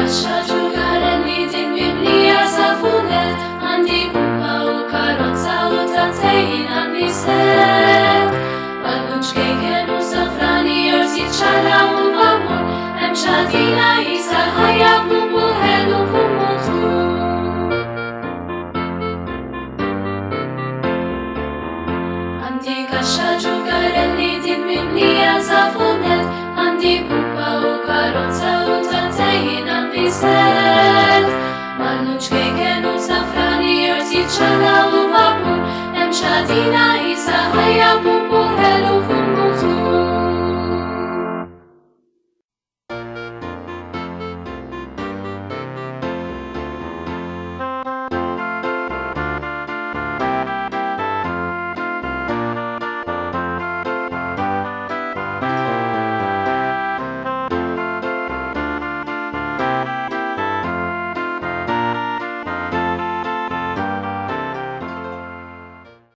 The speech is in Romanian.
kaxxa ġugarelli din mimlija safunet, għandi pupa u karozza u tantejn għandi set. Balloons kejken u safrani jorsi ċala u vapur, hemm xatina jisa ħajja b'bubu ħelu fuq mutur. Għandi kaxxa ġugarelli din mimlija safunet, għandi pupa u karozza u tantejn għandi set. Balloons kejken u safrani jorsi ċala u vapur, hemm xatina jisa ħajja